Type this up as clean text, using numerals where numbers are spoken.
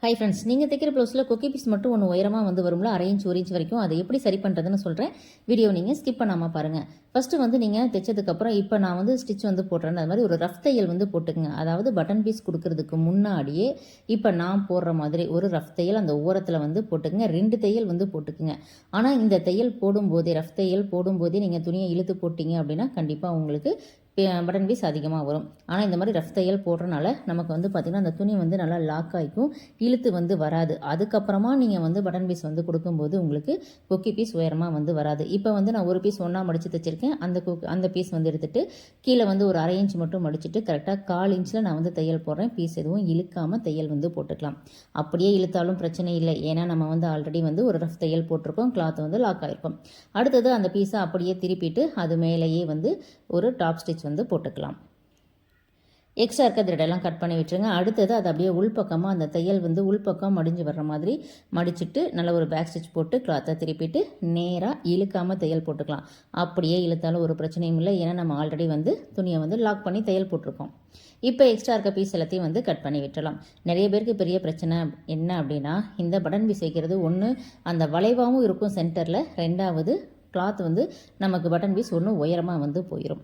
Hi friends, நீங்கள் தைக்கிற ப்ளவுஸில் கொக்கி பீஸ் மட்டும் ஒன்று உயரமாக வந்து வரும்ல, 1/2 இன்ச் 1 இன்ச் வரைக்கும். அதை எப்படி சரி பண்ணுறதுன்னு சொல்கிறேன். வீடியோ நீங்கள் ஸ்கிப் பண்ணாமல் பாருங்கள். ஃபஸ்ட்டு வந்து நீங்கள் தைச்சதுக்கப்புறம் இப்போ நான் வந்து ஸ்டிச் வந்து போடுறேன். அது மாதிரி ஒரு ரஃப் தையல் வந்து போட்டுக்குங்க. அதாவது பட்டன் பீஸ் கொடுக்கறதுக்கு முன்னாடியே இப்போ நான் போடுற மாதிரி ஒரு ரஃப் தையல் அந்த ஓரத்தில் வந்து போட்டுக்குங்க. 2 தையல் வந்து போட்டுக்குங்க. ஆனால் இந்த தையல் போடும்போதே, ரஃப் தையல் போடும்போதே நீங்கள் துணியை இழுத்து போட்டிங்க அப்படின்னா கண்டிப்பாக உங்களுக்கு பட்டன் பீஸ் அதிகமாக வரும். ஆனால் இந்த மாதிரி ரஃப் தையல் போடுறனால நமக்கு வந்து பார்த்திங்கன்னா அந்த துணி வந்து நல்லா லாக் ஆகிக்கும், இழுத்து வந்து வராது. அதுக்கப்புறமா நீங்கள் வந்து பட்டன் பீஸ் வந்து கொடுக்கும்போது உங்களுக்கு கொக்கி பீஸ் உயரமாக வந்து வராது. இப்போ வந்து நான் ஒரு பீஸ் ஒன்றா மடித்து தைச்சிருக்கேன். அந்த பீஸ் வந்து எடுத்துகிட்டு கீழே வந்து ஒரு 1/2 இன்ச் மட்டும் மடிச்சுட்டு கரெக்டாக 1/4 இன்ச்சில் நான் வந்து தையல் போடுறேன். பீஸ் எதுவும் இழுக்காமல் தையல் வந்து போட்டுக்கலாம். அப்படியே இழுத்தாலும் பிரச்சனை இல்லை, ஏன்னா நம்ம வந்து ஆல்ரெடி வந்து ஒரு ரஃப் தையல் போட்டிருக்கோம், கிளாத் வந்து லாக் ஆகிருக்கும். அடுத்தது அந்த பீஸை அப்படியே திருப்பிட்டு அது மேலேயே வந்து ஒரு டாப் ஸ்டிச் வந்து போட்டுக்கலாம். எக்ஸ்ட்ரா இருக்க த்ரெடெல்லாம் கட் பண்ணி விட்டுருங்க. அடுத்தது அது அப்படியே உள்பக்கமாக அந்த தையல் வந்து உள்பக்கம் மடிஞ்சு வர்ற மாதிரி மடிச்சுட்டு நல்ல ஒரு பேக் ஸ்டிச் போட்டு கிளாத்தை திருப்பிட்டு நேராக இழுக்காமல் தையல் போட்டுக்கலாம். அப்படியே இழுத்தாலும் ஒரு பிரச்சனையும் இல்லை, ஏன்னா நம்ம ஆல்ரெடி வந்து துணியை வந்து லாக் பண்ணி தையல் போட்டிருக்கோம். இப்போ எக்ஸ்ட்ரா இருக்க பீஸ் எல்லாத்தையும் வந்து கட் பண்ணி விட்டுடலாம். நிறைய பேருக்கு பெரிய பிரச்சனை என்ன அப்படின்னா, இந்த பட்டன் பீஸ் வைக்கிறது ஒன்று அந்த வளைவாகவும் இருக்கும் சென்டரில், 2வது கிளாத் வந்து நமக்கு பட்டன் பீஸ் ஒன்று உயரமாக வந்து போயிடும்.